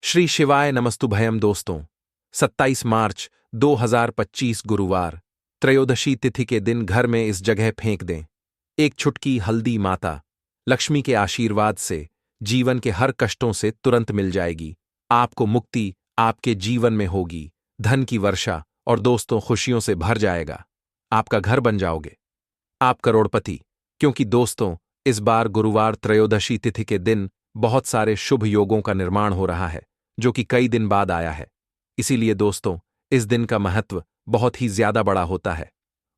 श्री शिवाय नमस्तुभयम दोस्तों। 27 मार्च 2025 गुरुवार, त्रयोदशी तिथि के दिन घर में इस जगह फेंक दें एक छुटकी हल्दी। माता लक्ष्मी के आशीर्वाद से जीवन के हर कष्टों से तुरंत मिल जाएगी। आपको मुक्ति आपके जीवन में होगी, धन की वर्षा और दोस्तों खुशियों से भर जाएगा। आपका घर बन जाओगे, आप करोड़पति। क्योंकि दोस्तों, इस बार गुरुवार त्रयोदशी तिथि के दिन बहुत सारे शुभ योगों का निर्माण हो रहा है, जो कि कई दिन बाद आया है। इसीलिए दोस्तों, इस दिन का महत्व बहुत ही ज्यादा बड़ा होता है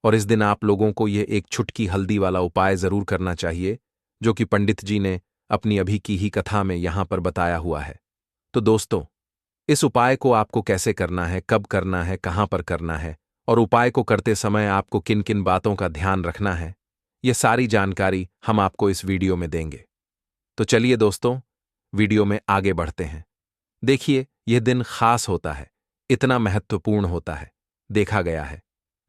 और इस दिन आप लोगों को यह एक छुटकी हल्दी वाला उपाय जरूर करना चाहिए, जो कि पंडित जी ने अपनी अभी की ही कथा में यहां पर बताया हुआ है। तो दोस्तों, इस उपाय को आपको कैसे करना है, कब करना है, कहां पर करना है और उपाय को करते समय आपको किन किन बातों का ध्यान रखना है, यह सारी जानकारी हम आपको इस वीडियो में देंगे। तो चलिए दोस्तों, वीडियो में आगे बढ़ते हैं। देखिए, यह दिन खास होता है, इतना महत्वपूर्ण होता है। देखा गया है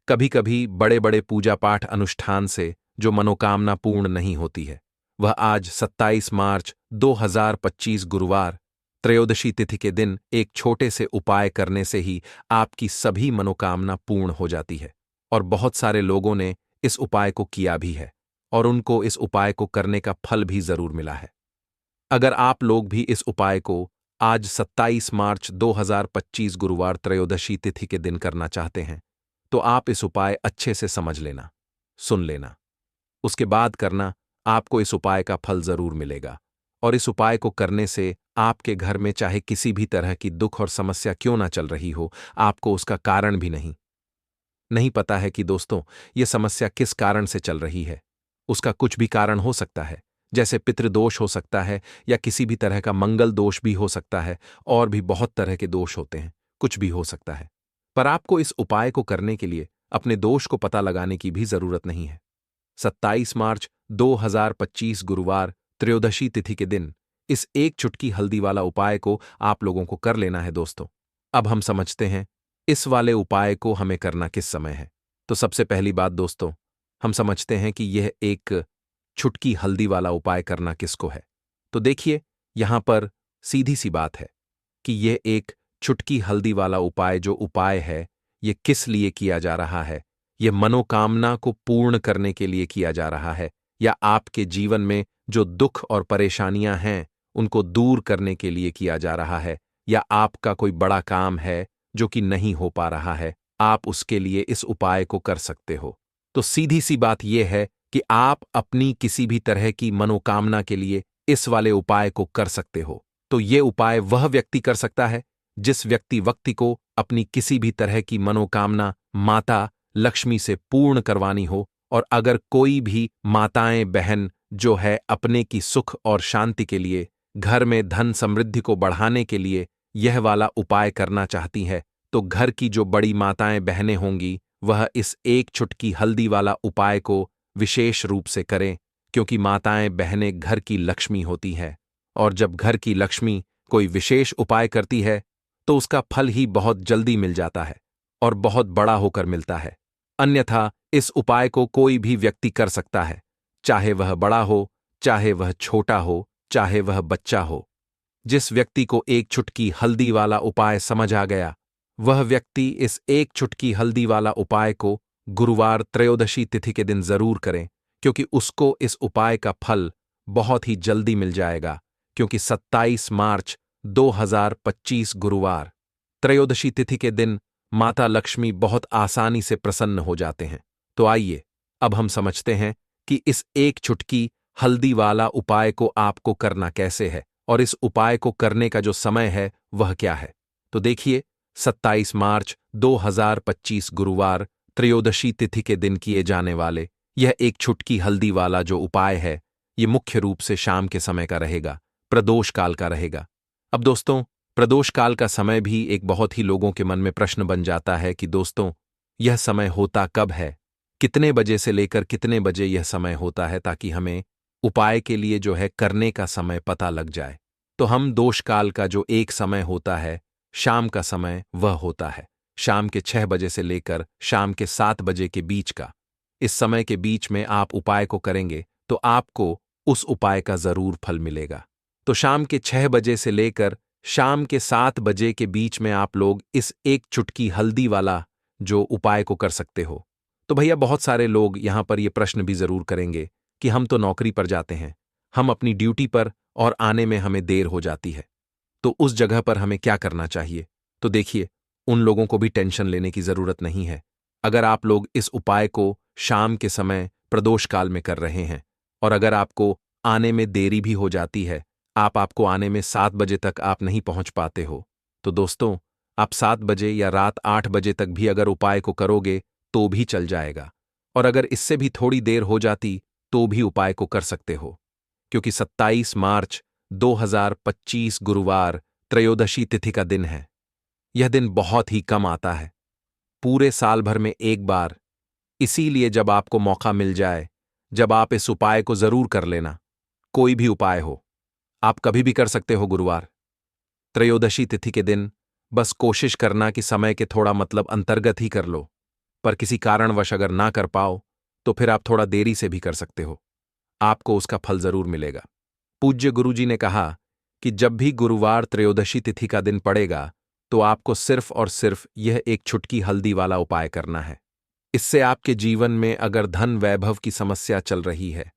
कभी कभी बड़े बड़े पूजा पाठ अनुष्ठान से जो मनोकामना पूर्ण नहीं होती है, वह आज 27 मार्च 2025 गुरुवार त्रयोदशी तिथि के दिन एक छोटे से उपाय करने से ही आपकी सभी मनोकामना पूर्ण हो जाती है। और बहुत सारे लोगों ने इस उपाय को किया भी है और उनको इस उपाय को करने का फल भी जरूर मिला है। अगर आप लोग भी इस उपाय को आज 27 मार्च 2025 गुरुवार त्रयोदशी तिथि के दिन करना चाहते हैं, तो आप इस उपाय अच्छे से समझ लेना, सुन लेना, उसके बाद करना। आपको इस उपाय का फल जरूर मिलेगा और इस उपाय को करने से आपके घर में चाहे किसी भी तरह की दुख और समस्या क्यों ना चल रही हो, आपको उसका कारण भी नहीं पता है कि दोस्तों यह समस्या किस कारण से चल रही है। उसका कुछ भी कारण हो सकता है, जैसे पितृदोष हो सकता है या किसी भी तरह का मंगल दोष भी हो सकता है, और भी बहुत तरह के दोष होते हैं, कुछ भी हो सकता है। पर आपको इस उपाय को करने के लिए अपने दोष को पता लगाने की भी जरूरत नहीं है। 27 मार्च 2025 गुरुवार त्रयोदशी तिथि के दिन इस एक चुटकी हल्दी वाला उपाय को आप लोगों को कर लेना है दोस्तों। अब हम समझते हैं इस वाले उपाय को हमें करना किस समय है। तो सबसे पहली बात दोस्तों, हम समझते हैं कि यह एक छुटकी हल्दी वाला उपाय करना किसको है। तो देखिए, यहां पर सीधी सी बात है कि यह एक छुटकी हल्दी वाला उपाय जो उपाय है, यह किस लिए किया जा रहा है। यह मनोकामना को पूर्ण करने के लिए किया जा रहा है, या आपके जीवन में जो दुख और परेशानियां हैं उनको दूर करने के लिए किया जा रहा है, या आपका कोई बड़ा काम है जो कि नहीं हो पा रहा है, आप उसके लिए इस उपाय को कर सकते हो। तो सीधी सी बात यह है कि आप अपनी किसी भी तरह की मनोकामना के लिए इस वाले उपाय को कर सकते हो। तो ये उपाय वह व्यक्ति कर सकता है जिस व्यक्ति को अपनी किसी भी तरह की मनोकामना माता लक्ष्मी से पूर्ण करवानी हो। और अगर कोई भी माताएं बहन जो है अपने की सुख और शांति के लिए, घर में धन समृद्धि को बढ़ाने के लिए यह वाला उपाय करना चाहती है, तो घर की जो बड़ी माताएं बहनें होंगी वह इस एक छुटकी हल्दी वाला उपाय को विशेष रूप से करें, क्योंकि माताएं बहनें घर की लक्ष्मी होती हैं और जब घर की लक्ष्मी कोई विशेष उपाय करती है तो उसका फल ही बहुत जल्दी मिल जाता है और बहुत बड़ा होकर मिलता है। अन्यथा इस उपाय को कोई भी व्यक्ति कर सकता है, चाहे वह बड़ा हो, चाहे वह छोटा हो, चाहे वह बच्चा हो। जिस व्यक्ति को एक छुटकी हल्दी वाला उपाय समझ आ गया, वह व्यक्ति इस एक छुटकी हल्दी वाला उपाय को गुरुवार त्रयोदशी तिथि के दिन जरूर करें, क्योंकि उसको इस उपाय का फल बहुत ही जल्दी मिल जाएगा। क्योंकि 27 मार्च 2025 गुरुवार त्रयोदशी तिथि के दिन माता लक्ष्मी बहुत आसानी से प्रसन्न हो जाते हैं। तो आइए अब हम समझते हैं कि इस एक छुटकी हल्दी वाला उपाय को आपको करना कैसे है और इस उपाय को करने का जो समय है वह क्या है। तो देखिए, 27 मार्च 2025 गुरुवार त्रयोदशी तिथि के दिन किए जाने वाले यह एक छुटकी हल्दी वाला जो उपाय है, यह मुख्य रूप से शाम के समय का रहेगा, प्रदोष काल का रहेगा। अब दोस्तों, प्रदोष काल का समय भी एक बहुत ही लोगों के मन में प्रश्न बन जाता है कि दोस्तों यह समय होता कब है, कितने बजे से लेकर कितने बजे यह समय होता है, ताकि हमें उपाय के लिए जो है करने का समय पता लग जाए। तो हम दोष काल का जो एक समय होता है, शाम का समय, वह होता है शाम के 6 बजे से लेकर शाम के 7 बजे के बीच का। इस समय के बीच में आप उपाय को करेंगे तो आपको उस उपाय का जरूर फल मिलेगा। तो शाम के 6 बजे से लेकर शाम के 7 बजे के बीच में आप लोग इस एक चुटकी हल्दी वाला जो उपाय को कर सकते हो। तो भैया बहुत सारे लोग यहां पर ये प्रश्न भी जरूर करेंगे कि हम तो नौकरी पर जाते हैं, हम अपनी ड्यूटी पर और आने में हमें देर हो जाती है, तो उस जगह पर हमें क्या करना चाहिए? तो देखिए, उन लोगों को भी टेंशन लेने की जरूरत नहीं है। अगर आप लोग इस उपाय को शाम के समय प्रदोष काल में कर रहे हैं और अगर आपको आने में देरी भी हो जाती है, आपको आने में 7 बजे तक आप नहीं पहुंच पाते हो, तो दोस्तों, आप 7 बजे या रात 8 बजे तक भी अगर उपाय को करोगे तो भी चल जाएगा। और अगर इससे भी थोड़ी देर हो जाती तो भी उपाय को कर सकते हो, क्योंकि 27 मार्च 2025 गुरुवार त्रयोदशी तिथि का दिन है। यह दिन बहुत ही कम आता है, पूरे साल भर में एक बार। इसीलिए जब आपको मौका मिल जाए, जब आप इस उपाय को जरूर कर लेना। कोई भी उपाय हो, आप कभी भी कर सकते हो गुरुवार त्रयोदशी तिथि के दिन। बस कोशिश करना कि समय के थोड़ा मतलब अंतर्गत ही कर लो, पर किसी कारणवश अगर ना कर पाओ तो फिर आप थोड़ा देरी से भी कर सकते हो, आपको उसका फल जरूर मिलेगा। पूज्य गुरुजी ने कहा कि जब भी गुरुवार त्रयोदशी तिथि का दिन पड़ेगा तो आपको सिर्फ और सिर्फ यह एक चुटकी हल्दी वाला उपाय करना है। इससे आपके जीवन में अगर धन वैभव की समस्या चल रही है,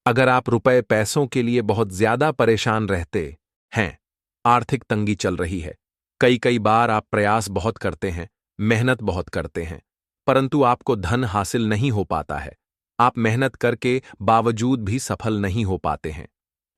अगर आप रुपए पैसों के लिए बहुत ज्यादा परेशान रहते हैं, आर्थिक तंगी चल रही है, कई कई बार आप प्रयास बहुत करते हैं, मेहनत बहुत करते हैं, परंतु आपको धन हासिल नहीं हो पाता है, आप मेहनत करके बावजूद भी सफल नहीं हो पाते हैं,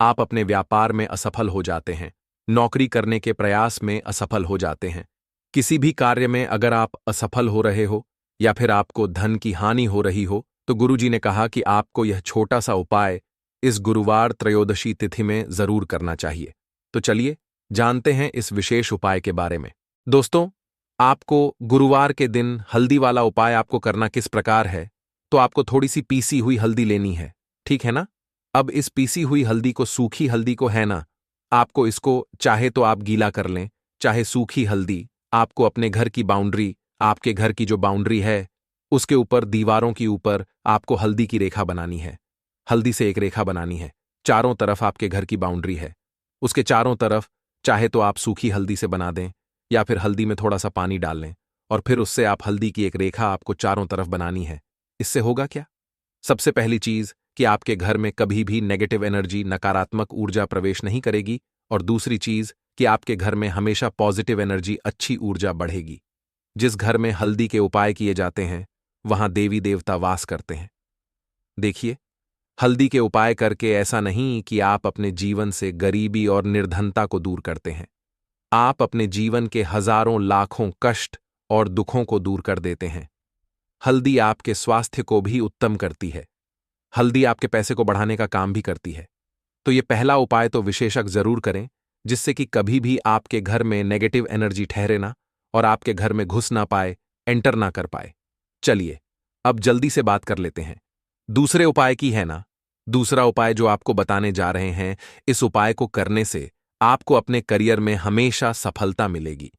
आप अपने व्यापार में असफल हो जाते हैं, नौकरी करने के प्रयास में असफल हो जाते हैं, किसी भी कार्य में अगर आप असफल हो रहे हो या फिर आपको धन की हानि हो रही हो, तो गुरुजी ने कहा कि आपको यह छोटा सा उपाय इस गुरुवार त्रयोदशी तिथि में जरूर करना चाहिए। तो चलिए जानते हैं इस विशेष उपाय के बारे में। दोस्तों, आपको गुरुवार के दिन हल्दी वाला उपाय आपको करना किस प्रकार है, तो आपको थोड़ी सी पीसी हुई हल्दी लेनी है, ठीक है ना? अब इस पीसी हुई हल्दी को, सूखी हल्दी को है ना, आपको इसको चाहे तो आप गीला कर लें, चाहे सूखी हल्दी, आपको अपने घर की बाउंड्री, आपके घर की जो बाउंड्री है उसके ऊपर, दीवारों के ऊपर आपको हल्दी की रेखा बनानी है। हल्दी से एक रेखा बनानी है, चारों तरफ आपके घर की बाउंड्री है, उसके चारों तरफ चाहे तो आप सूखी हल्दी से बना दें या फिर हल्दी में थोड़ा सा पानी डाल लें और फिर उससे आप हल्दी की एक रेखा आपको चारों तरफ बनानी है। इससे होगा क्या? सबसे पहली चीज कि आपके घर में कभी भी नेगेटिव एनर्जी, नकारात्मक ऊर्जा प्रवेश नहीं करेगी, और दूसरी चीज कि आपके घर में हमेशा पॉजिटिव एनर्जी, अच्छी ऊर्जा बढ़ेगी। जिस घर में हल्दी के उपाय किए जाते हैं वहां देवी देवता वास करते हैं। देखिए, हल्दी के उपाय करके ऐसा नहीं कि आप अपने जीवन से गरीबी और निर्धनता को दूर करते हैं, आप अपने जीवन के हजारों लाखों कष्ट और दुखों को दूर कर देते हैं। हल्दी आपके स्वास्थ्य को भी उत्तम करती है, हल्दी आपके पैसे को बढ़ाने का काम भी करती है। तो ये पहला उपाय तो विशेषज्ञ जरूर करें, जिससे कि कभी भी आपके घर में नेगेटिव एनर्जी ठहरे ना और आपके घर में घुस ना पाए, एंटर ना कर पाए। चलिए अब जल्दी से बात कर लेते हैं दूसरे उपाय की, है ना? दूसरा उपाय जो आपको बताने जा रहे हैं, इस उपाय को करने से आपको अपने करियर में हमेशा सफलता मिलेगी।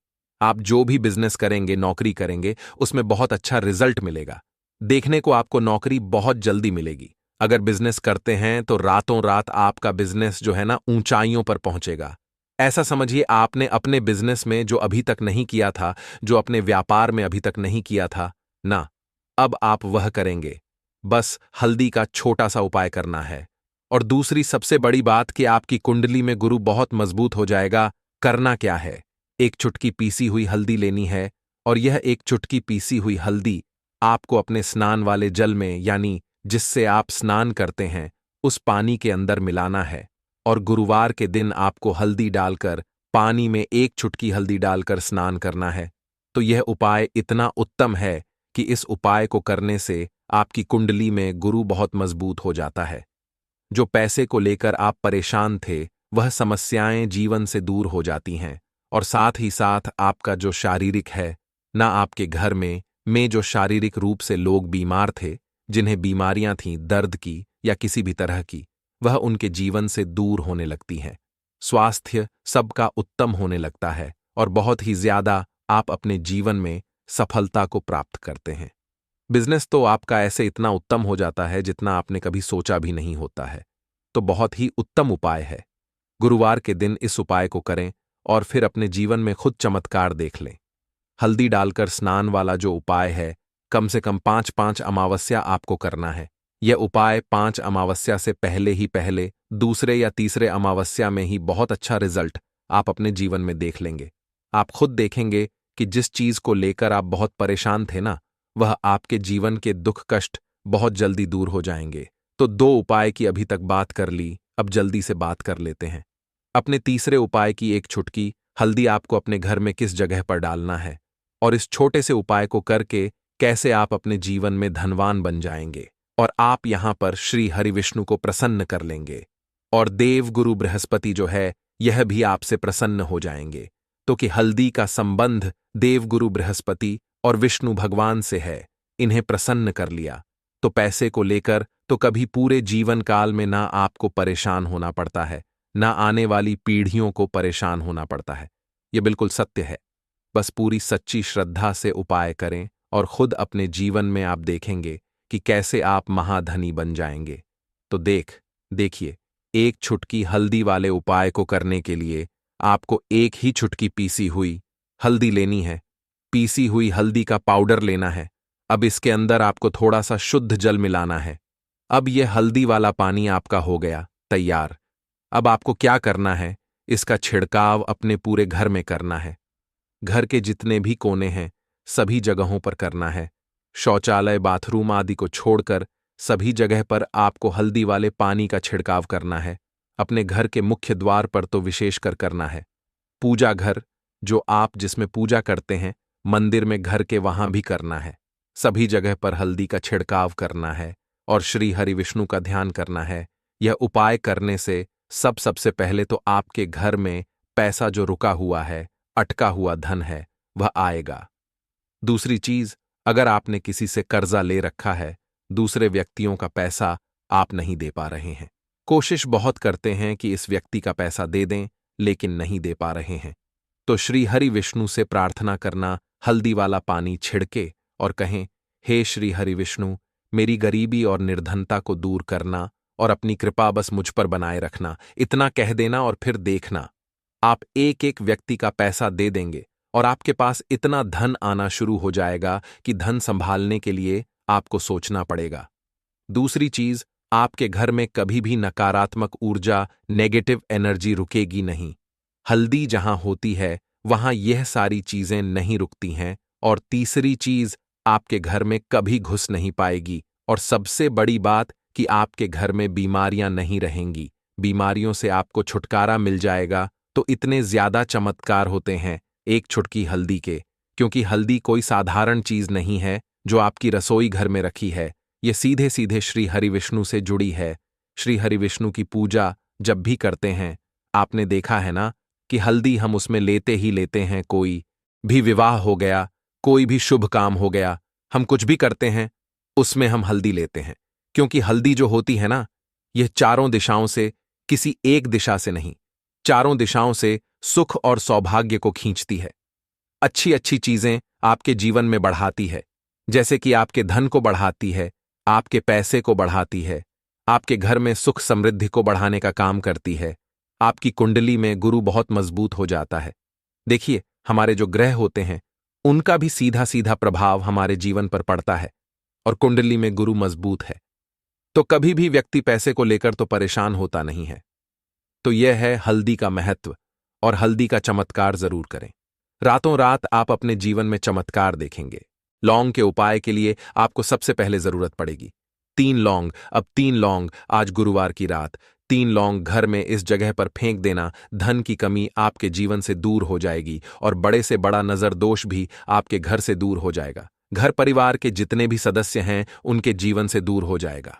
आप जो भी बिजनेस करेंगे, नौकरी करेंगे, उसमें बहुत अच्छा रिजल्ट मिलेगा। देखने को आपको नौकरी बहुत जल्दी मिलेगी। अगर बिजनेस करते हैं तो रातों रात आपका बिजनेस जो है ना ऊंचाइयों पर पहुंचेगा। ऐसा समझिए, आपने अपने बिजनेस में जो अभी तक नहीं किया था, जो अपने व्यापार में अभी तक नहीं किया था ना, अब आप वह करेंगे। बस हल्दी का छोटा सा उपाय करना है। और दूसरी सबसे बड़ी बात कि आपकी कुंडली में गुरु बहुत मजबूत हो जाएगा। करना क्या है? एक चुटकी पीसी हुई हल्दी लेनी है और यह एक चुटकी पीसी हुई हल्दी आपको अपने स्नान वाले जल में, यानी जिससे आप स्नान करते हैं, उस पानी के अंदर मिलाना है। और गुरुवार के दिन आपको हल्दी डालकर, पानी में एक चुटकी हल्दी डालकर स्नान करना है। तो यह उपाय इतना उत्तम है कि इस उपाय को करने से आपकी कुंडली में गुरु बहुत मजबूत हो जाता है। जो पैसे को लेकर आप परेशान थे, वह समस्याएं जीवन से दूर हो जाती हैं, और साथ ही साथ आपका जो शारीरिक है ना, आपके घर में जो शारीरिक रूप से लोग बीमार थे, जिन्हें बीमारियां थीं दर्द की या किसी भी तरह की, वह उनके जीवन से दूर होने लगती हैं। स्वास्थ्य सबका उत्तम होने लगता है और बहुत ही ज्यादा आप अपने जीवन में सफलता को प्राप्त करते हैं। बिजनेस तो आपका ऐसे इतना उत्तम हो जाता है जितना आपने कभी सोचा भी नहीं होता है। तो बहुत ही उत्तम उपाय है। गुरुवार के दिन इस उपाय को करें और फिर अपने जीवन में खुद चमत्कार देख लें। हल्दी डालकर स्नान वाला जो उपाय है, कम से कम 5-5 अमावस्या आपको करना है। यह उपाय 5 अमावस्या से पहले ही पहले, दूसरे या तीसरे अमावस्या में ही बहुत अच्छा रिजल्ट आप अपने जीवन में देख लेंगे। आप खुद देखेंगे कि जिस चीज को लेकर आप बहुत परेशान थे ना, वह आपके जीवन के दुख कष्ट बहुत जल्दी दूर हो जाएंगे। तो 2 उपाय की अभी तक बात कर ली, अब जल्दी से बात कर लेते हैं। अपने तीसरे उपाय की एक चुटकी हल्दी आपको अपने घर में किस जगह पर डालना है, और इस छोटे से उपाय को करके कैसे आप अपने जीवन में धनवान बन जाएंगे और आप यहां पर श्री हरि विष्णु को प्रसन्न कर लेंगे। और देव गुरु बृहस्पति जो है, यह भी आपसे प्रसन्न हो जाएंगे। तो कि हल्दी का संबंध देव गुरु बृहस्पति और विष्णु भगवान से है, इन्हें प्रसन्न कर लिया तो पैसे को लेकर तो कभी पूरे जीवन काल में ना आपको परेशान होना पड़ता है, ना आने वाली पीढ़ियों को परेशान होना पड़ता है। यह बिल्कुल सत्य है। बस पूरी सच्ची श्रद्धा से उपाय करें और खुद अपने जीवन में आप देखेंगे कि कैसे आप महाधनी बन जाएंगे। तो देखिए, एक चुटकी हल्दी वाले उपाय को करने के लिए आपको एक ही चुटकी पीसी हुई हल्दी लेनी है। पीसी हुई हल्दी का पाउडर लेना है। अब इसके अंदर आपको थोड़ा सा शुद्ध जल मिलाना है। अब यह हल्दी वाला पानी आपका हो गया तैयार। अब आपको क्या करना है, इसका छिड़काव अपने पूरे घर में करना है। घर के जितने भी कोने हैं, सभी जगहों पर करना है। शौचालय, बाथरूम आदि को छोड़कर सभी जगह पर आपको हल्दी वाले पानी का छिड़काव करना है। अपने घर के मुख्य द्वार पर तो विशेषकर करना है। पूजा घर, जो आप जिसमें पूजा करते हैं, मंदिर में घर के वहां भी करना है। सभी जगह पर हल्दी का छिड़काव करना है और श्री हरि विष्णु का ध्यान करना है। यह उपाय करने से सबसे पहले तो आपके घर में पैसा जो रुका हुआ है, अटका हुआ धन है, वह आएगा। दूसरी चीज, अगर आपने किसी से कर्जा ले रखा है, दूसरे व्यक्तियों का पैसा आप नहीं दे पा रहे हैं, कोशिश बहुत करते हैं कि इस व्यक्ति का पैसा दे दें, लेकिन नहीं दे पा रहे हैं, तो श्री हरि विष्णु से प्रार्थना करना, हल्दी वाला पानी छिड़के और कहें, हे श्री हरि विष्णु, मेरी गरीबी और निर्धनता को दूर करना और अपनी कृपा बस मुझ पर बनाए रखना। इतना कह देना और फिर देखना, आप एक एक व्यक्ति का पैसा दे देंगे और आपके पास इतना धन आना शुरू हो जाएगा कि धन संभालने के लिए आपको सोचना पड़ेगा। दूसरी चीज, आपके घर में कभी भी नकारात्मक ऊर्जा, नेगेटिव एनर्जी रुकेगी नहीं। हल्दी जहां होती है, वहां यह सारी चीजें नहीं रुकती हैं। और तीसरी चीज, आपके घर में कभी घुस नहीं पाएगी। और सबसे बड़ी बात कि आपके घर में बीमारियां नहीं रहेंगी। बीमारियों से आपको छुटकारा मिल जाएगा। तो इतने ज्यादा चमत्कार होते हैं एक चुटकी हल्दी के, क्योंकि हल्दी कोई साधारण चीज नहीं है जो आपकी रसोई घर में रखी है। ये सीधे सीधे श्री हरि विष्णु से जुड़ी है। श्री हरि विष्णु की पूजा जब भी करते हैं, आपने देखा है ना कि हल्दी हम उसमें लेते ही लेते हैं। कोई भी विवाह हो गया, कोई भी शुभ काम हो गया, हम कुछ भी करते हैं, उसमें हम हल्दी लेते हैं। क्योंकि हल्दी जो होती है ना, यह चारों दिशाओं से, किसी एक दिशा से नहीं, चारों दिशाओं से सुख और सौभाग्य को खींचती है। अच्छी अच्छी चीजें आपके जीवन में बढ़ाती है, जैसे कि आपके धन को बढ़ाती है, आपके पैसे को बढ़ाती है, आपके घर में सुख समृद्धि को बढ़ाने का काम करती है। आपकी कुंडली में गुरु बहुत मजबूत हो जाता है। देखिए, हमारे जो ग्रह होते हैं, उनका भी सीधा सीधा प्रभाव हमारे जीवन पर पड़ता है, और कुंडली में गुरु मजबूत है तो कभी भी व्यक्ति पैसे को लेकर तो परेशान होता नहीं है। तो यह है हल्दी का महत्व, और हल्दी का चमत्कार जरूर करें। रातों रात आप अपने जीवन में चमत्कार देखेंगे। लौंग के उपाय के लिए आपको सबसे पहले जरूरत पड़ेगी 3 लौंग। अब 3 लौंग, आज गुरुवार की रात 3 लौंग घर में इस जगह पर फेंक देना। धन की कमी आपके जीवन से दूर हो जाएगी और बड़े से बड़ा नजर दोष भी आपके घर से दूर हो जाएगा। घर परिवार के जितने भी सदस्य हैं, उनके जीवन से दूर हो जाएगा।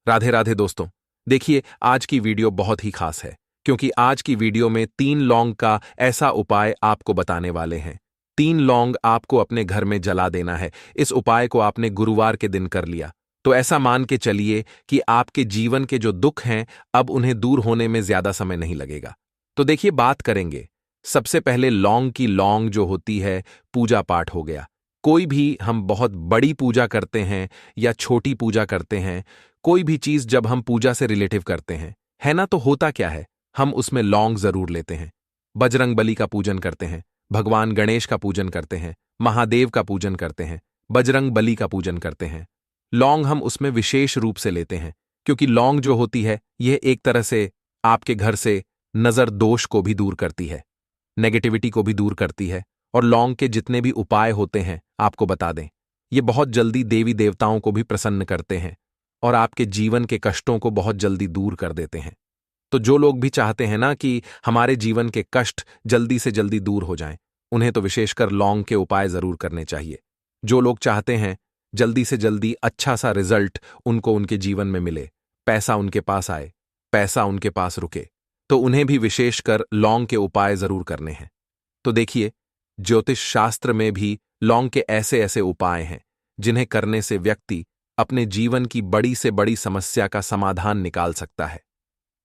राधे राधे दोस्तों, देखिए आज की वीडियो बहुत ही खास है, क्योंकि आज की वीडियो में 3 लौंग का ऐसा उपाय आपको बताने वाले हैं। 3 लौंग आपको अपने घर में जला देना है। इस उपाय को आपने गुरुवार के दिन कर लिया तो ऐसा मान के चलिए कि आपके जीवन के जो दुख हैं, अब उन्हें दूर होने में ज्यादा समय नहीं लगेगा। तो देखिए, बात करेंगे सबसे पहले लौंग की। लौंग जो होती है, पूजा पाठ हो गया। कोई भी हम बहुत बड़ी पूजा करते हैं या छोटी पूजा करते हैं, कोई भी चीज जब हम पूजा से रिलेटिव करते हैं, है ना, तो होता क्या है, हम उसमें लौंग जरूर लेते हैं। बजरंग बली का पूजन करते हैं, भगवान गणेश का पूजन करते हैं, महादेव का पूजन करते हैं, बजरंग बली का पूजन करते हैं। लौंग हम उसमें विशेष रूप से लेते हैं, क्योंकि लौंग जो होती है यह एक तरह से आपके घर से नजर दोष को भी दूर करती है, नेगेटिविटी को भी दूर करती है। और लौंग के जितने भी उपाय होते हैं आपको बता दें, ये बहुत जल्दी देवी देवताओं को भी प्रसन्न करते हैं और आपके जीवन के कष्टों को बहुत जल्दी दूर कर देते हैं। तो जो लोग भी चाहते हैं ना कि हमारे जीवन के कष्ट जल्दी से जल्दी दूर हो जाएं, उन्हें तो विशेषकर लौंग के उपाय जरूर करने चाहिए। जो लोग चाहते हैं जल्दी से जल्दी अच्छा सा रिजल्ट उनको उनके जीवन में मिले, पैसा उनके पास आए, पैसा उनके पास रुके, तो उन्हें भी विशेषकर लौंग के उपाय जरूर करने हैं। तो देखिए, ज्योतिष शास्त्र में भी लौंग के ऐसे ऐसे उपाय हैं जिन्हें करने से व्यक्ति अपने जीवन की बड़ी से बड़ी समस्या का समाधान निकाल सकता है।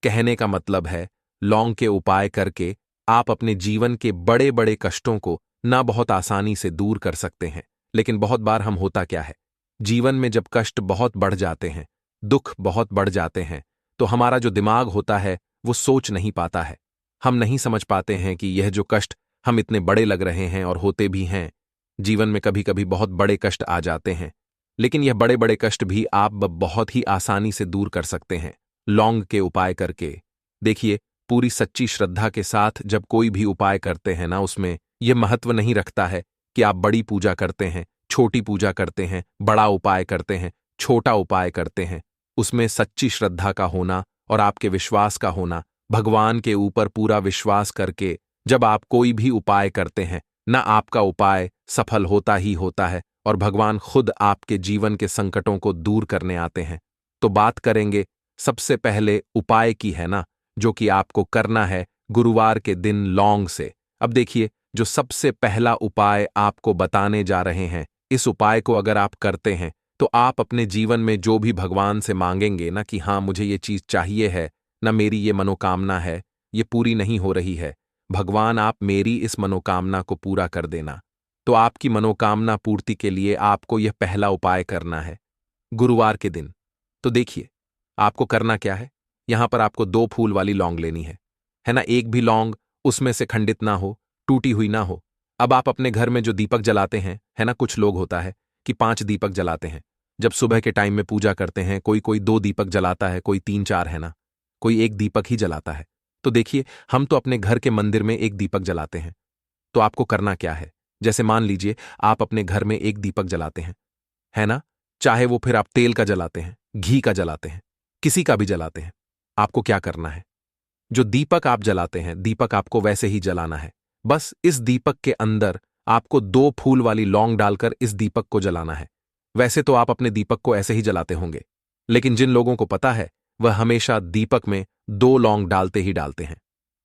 कहने का मतलब है, लौंग के उपाय करके आप अपने जीवन के बड़े बड़े कष्टों को ना बहुत आसानी से दूर कर सकते हैं। लेकिन बहुत बार हम होता क्या है, जीवन में जब कष्ट बहुत बढ़ जाते हैं, दुख बहुत बढ़ जाते हैं, तो हमारा जो दिमाग होता है वो सोच नहीं पाता है। हम नहीं समझ पाते हैं कि यह जो कष्ट हम इतने बड़े लग रहे हैं और होते भी हैं। जीवन में कभी कभी बहुत बड़े कष्ट आ जाते हैं, लेकिन यह बड़े बड़े कष्ट भी आप बहुत ही आसानी से दूर कर सकते हैं लौंग के उपाय करके। देखिए, पूरी सच्ची श्रद्धा के साथ जब कोई भी उपाय करते हैं ना, उसमें यह महत्व नहीं रखता है कि आप बड़ी पूजा करते हैं, छोटी पूजा करते हैं, बड़ा उपाय करते हैं, छोटा उपाय करते हैं। उसमें सच्ची श्रद्धा का होना और आपके विश्वास का होना, भगवान के ऊपर पूरा विश्वास करके जब आप कोई भी उपाय करते हैं ना, आपका उपाय सफल होता ही होता है और भगवान खुद आपके जीवन के संकटों को दूर करने आते हैं। तो बात करेंगे सबसे पहले उपाय की, है ना, जो कि आपको करना है गुरुवार के दिन लौंग से। अब देखिए, जो सबसे पहला उपाय आपको बताने जा रहे हैं, इस उपाय को अगर आप करते हैं तो आप अपने जीवन में जो भी भगवान से मांगेंगे ना कि हाँ मुझे ये चीज चाहिए है, ना मेरी ये मनोकामना है, ये पूरी नहीं हो रही है, भगवान आप मेरी इस मनोकामना को पूरा कर देना। तो आपकी मनोकामना पूर्ति के लिए आपको यह पहला उपाय करना है गुरुवार के दिन। तो देखिए, आपको करना क्या है, यहां पर आपको 2 फूल वाली लौंग लेनी है ना। एक भी लौंग उसमें से खंडित ना हो, टूटी हुई ना हो। अब आप अपने घर में जो दीपक जलाते हैं, है ना, कुछ लोग होता है कि 5 दीपक जलाते हैं जब सुबह के टाइम में पूजा करते हैं। कोई कोई 2 दीपक जलाता है, कोई 3-4, है ना, कोई 1 दीपक ही जलाता है। तो देखिए, हम तो अपने घर के मंदिर में 1 दीपक जलाते हैं। तो आपको करना क्या है, जैसे मान लीजिए आप अपने घर में 1 दीपक जलाते हैं, है ना, चाहे वो फिर आप तेल का जलाते हैं, घी का जलाते हैं, किसी का भी जलाते हैं, आपको क्या करना है, जो दीपक आप जलाते हैं, दीपक आपको वैसे ही जलाना है। बस इस दीपक के अंदर आपको 2 फूल वाली लौंग डालकर इस दीपक को जलाना है। वैसे तो आप अपने दीपक को ऐसे ही जलाते होंगे, लेकिन जिन लोगों को पता है वह हमेशा दीपक में 2 लौंग डालते ही डालते हैं।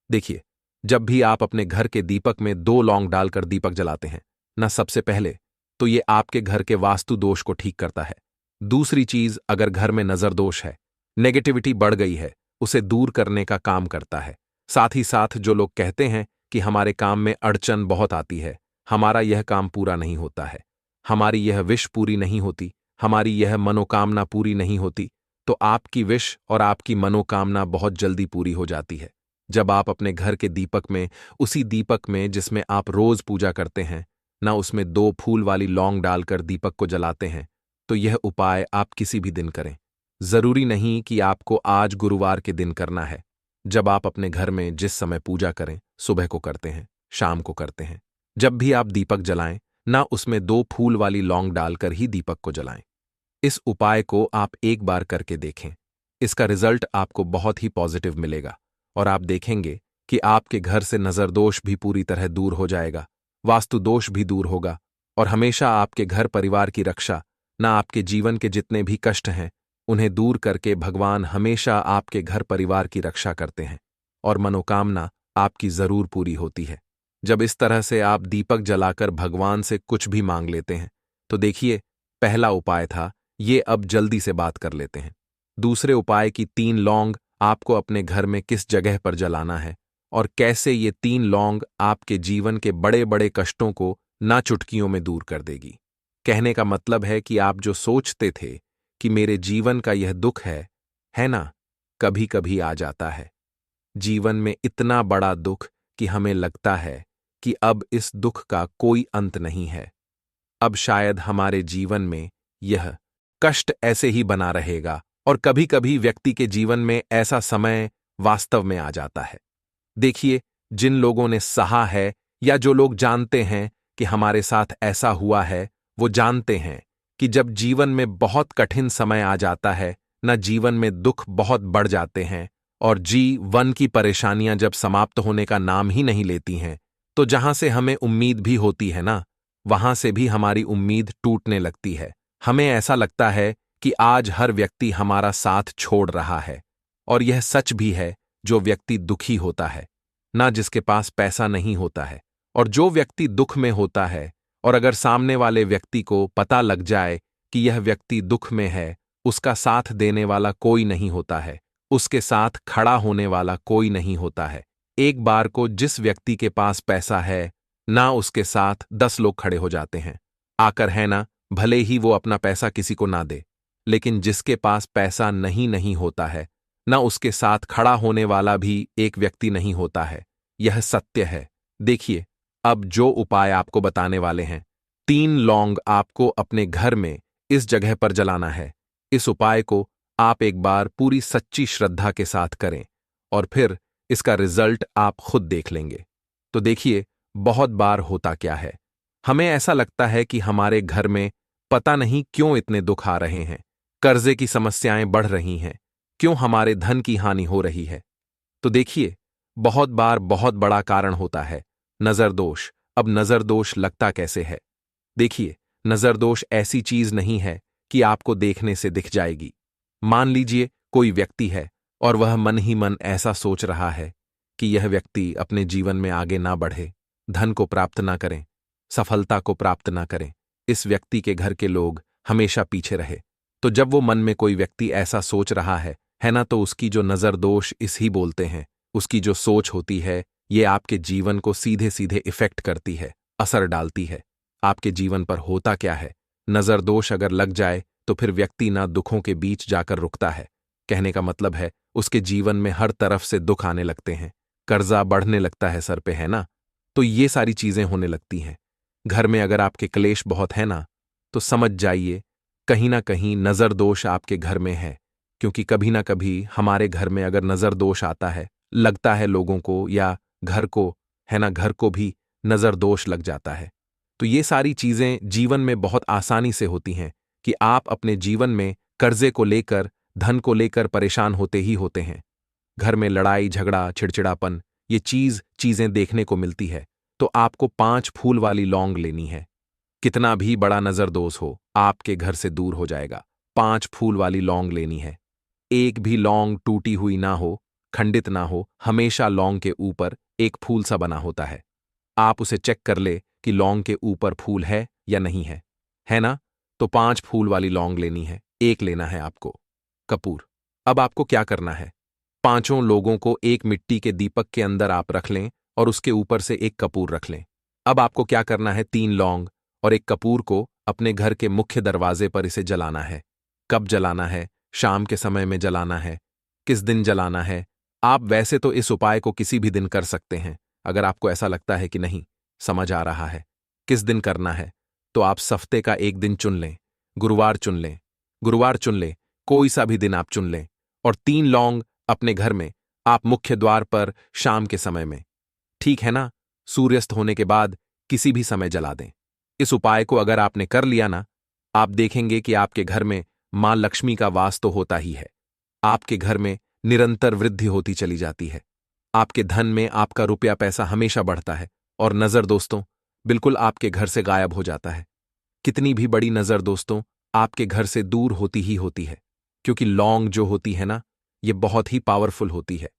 देखिए, जब भी आप अपने घर के दीपक में 2 लौंग डालकर दीपक जलाते हैं ना, सबसे पहले तो ये आपके घर के वास्तु दोष को ठीक करता है। दूसरी चीज, अगर घर में नजर दोष है, नेगेटिविटी बढ़ गई है, उसे दूर करने का काम करता है। साथ ही साथ जो लोग कहते हैं कि हमारे काम में अड़चन बहुत आती है, हमारा यह काम पूरा नहीं होता है, हमारी यह विश पूरी नहीं होती, हमारी यह मनोकामना पूरी नहीं होती, तो आपकी विश और आपकी मनोकामना बहुत जल्दी पूरी हो जाती है जब आप अपने घर के दीपक में, उसी दीपक में जिसमें आप रोज पूजा करते हैं ना, उसमें 2 फूल वाली लौंग डालकर दीपक को जलाते हैं। तो यह उपाय आप किसी भी दिन करें, जरूरी नहीं कि आपको आज गुरुवार के दिन करना है। जब आप अपने घर में जिस समय पूजा करें, सुबह को करते हैं, शाम को करते हैं, जब भी आप दीपक जलाएं ना, उसमें 2 फूल वाली लौंग डालकर ही दीपक को जलाएं। इस उपाय को आप एक बार करके देखें, इसका रिजल्ट आपको बहुत ही पॉजिटिव मिलेगा और आप देखेंगे कि आपके घर से नजरदोष भी पूरी तरह दूर हो जाएगा, वास्तु दोष भी दूर होगा और हमेशा आपके घर परिवार की रक्षा, ना आपके जीवन के जितने भी कष्ट हैं उन्हें दूर करके भगवान हमेशा आपके घर परिवार की रक्षा करते हैं और मनोकामना आपकी जरूर पूरी होती है। जब इस तरह से आप दीपक जलाकर भगवान से कुछ भी मांग लेते हैं, तो देखिए, पहला उपाय था ये, अब जल्दी से बात कर लेते हैं दूसरे उपाय की। 3 लौंग आपको अपने घर में किस जगह पर जलाना है और कैसे ये 3 लौंग आपके जीवन के बड़े बड़े कष्टों को ना चुटकियों में दूर कर देगी। कहने का मतलब है कि आप जो सोचते थे कि मेरे जीवन का यह दुख है ना, कभी कभी आ जाता है। जीवन में इतना बड़ा दुख कि हमें लगता है कि अब इस दुख का कोई अंत नहीं है। अब शायद हमारे जीवन में यह कष्ट ऐसे ही बना रहेगा, और कभी-कभी व्यक्ति के जीवन में ऐसा समय वास्तव में आ जाता है। देखिए, जिन लोगों ने सहा है या जो लोग जानते हैं कि हमारे साथ ऐसा हुआ है, वो जानते हैं कि जब जीवन में बहुत कठिन समय आ जाता है, न जीवन में दुख बहुत बढ़ जाते हैं और जीवन की परेशानियां जब समाप्त होने का नाम ही नहीं लेती हैं, तो जहां से हमें उम्मीद भी होती है ना, वहां से भी हमारी उम्मीद टूटने लगती है। हमें ऐसा लगता है कि आज हर व्यक्ति हमारा साथ छोड़ रहा है, और यह सच भी है। जो व्यक्ति दुखी होता है, ना जिसके पास पैसा नहीं होता है, और जो व्यक्ति दुख में होता है, और अगर सामने वाले व्यक्ति को पता लग जाए कि यह व्यक्ति दुख में है, उसका साथ देने वाला कोई नहीं होता है, उसके साथ खड़ा होने वाला कोई नहीं होता है। एक बार को जिस व्यक्ति के पास पैसा है, ना उसके साथ 10 लोग खड़े हो जाते हैं आकर, है ना, भले ही वो अपना पैसा किसी को ना दे। लेकिन जिसके पास पैसा नहीं होता है, ना उसके साथ खड़ा होने वाला भी एक व्यक्ति नहीं होता है। यह सत्य है। देखिए, अब जो उपाय आपको बताने वाले हैं, 3 लौंग आपको अपने घर में इस जगह पर जलाना है। इस उपाय को आप एक बार पूरी सच्ची श्रद्धा के साथ करें, और फिर इसका रिजल्ट आप खुद देख लेंगे। तो देखिए, बहुत बार होता क्या है, हमें ऐसा लगता है कि हमारे घर में पता नहीं क्यों इतने दुख आ रहे हैं, कर्जे की समस्याएं बढ़ रही हैं, क्यों हमारे धन की हानि हो रही है। तो देखिए, बहुत बार बहुत बड़ा कारण होता है नजर दोष। अब नजर दोष लगता कैसे है? देखिए, नजर दोष ऐसी चीज नहीं है कि आपको देखने से दिख जाएगी। मान लीजिए कोई व्यक्ति है और वह मन ही मन ऐसा सोच रहा है कि यह व्यक्ति अपने जीवन में आगे ना बढ़े, धन को प्राप्त ना करें, सफलता को प्राप्त ना करें, इस व्यक्ति के घर के लोग हमेशा पीछे रहे। तो जब वो मन में कोई व्यक्ति ऐसा सोच रहा है ना, तो उसकी जो नजर दोष इस ही बोलते हैं, उसकी जो सोच होती है, ये आपके जीवन को सीधे सीधे इफेक्ट करती है, असर डालती है। आपके जीवन पर होता क्या है, नजर दोष अगर लग जाए तो फिर व्यक्ति ना दुखों के बीच जाकर रुकता है। कहने का मतलब है, उसके जीवन में हर तरफ से दुख आने लगते हैं, कर्जा बढ़ने लगता है सर पे, है ना। तो ये सारी चीजें होने लगती हैं। घर में अगर आपके क्लेश बहुत है ना, तो समझ जाइए कहीं ना कहीं नजर दोष आपके घर में है। क्योंकि कभी ना कभी हमारे घर में अगर नजर दोष आता है, लगता है लोगों को या घर को, है ना, घर को भी नजर दोष लग जाता है। तो ये सारी चीजें जीवन में बहुत आसानी से होती हैं कि आप अपने जीवन में कर्जे को लेकर, धन को लेकर परेशान होते ही होते हैं। घर में लड़ाई झगड़ा, चिड़चिड़ापन, ये चीजें देखने को मिलती है। तो आपको 5 फूल वाली लौंग लेनी है। कितना भी बड़ा नजर दोष हो, आपके घर से दूर हो जाएगा। 5 फूल वाली लौंग लेनी है। एक भी लौंग टूटी हुई ना हो, खंडित ना हो, हमेशा लौंग के ऊपर एक फूल सा बना होता है। आप उसे चेक कर ले कि लौंग के ऊपर फूल है या नहीं है ना। तो 5 फूल वाली लौंग लेनी है। एक लेना है आपको कपूर। अब आपको क्या करना है, 5 लोगों को एक मिट्टी के दीपक के अंदर आप रख लें और उसके ऊपर से एक कपूर रख लें। अब आपको क्या करना है, 3 लौंग और एक कपूर को अपने घर के मुख्य दरवाजे पर इसे जलाना है। कब जलाना है? शाम के समय में जलाना है। किस दिन जलाना है? आप वैसे तो इस उपाय को किसी भी दिन कर सकते हैं। अगर आपको ऐसा लगता है कि नहीं समझ आ रहा है किस दिन करना है, तो आप हफ्ते का एक दिन चुन लें। गुरुवार चुन लें, कोई सा भी दिन आप चुन लें, और 3 लौंग अपने घर में आप मुख्य द्वार पर शाम के समय में, ठीक है ना, सूर्यास्त होने के बाद किसी भी समय जला दें। इस उपाय को अगर आपने कर लिया ना, आप देखेंगे कि आपके घर में मां लक्ष्मी का वास तो होता ही है। आपके घर में निरंतर वृद्धि होती चली जाती है। आपके धन में आपका रुपया पैसा हमेशा बढ़ता है, और नजर दोस्तों बिल्कुल आपके घर से गायब हो जाता है। कितनी भी बड़ी नजर दोस्तों आपके घर से दूर होती ही होती है, क्योंकि लौंग जो होती है ना, यह बहुत ही पावरफुल होती है।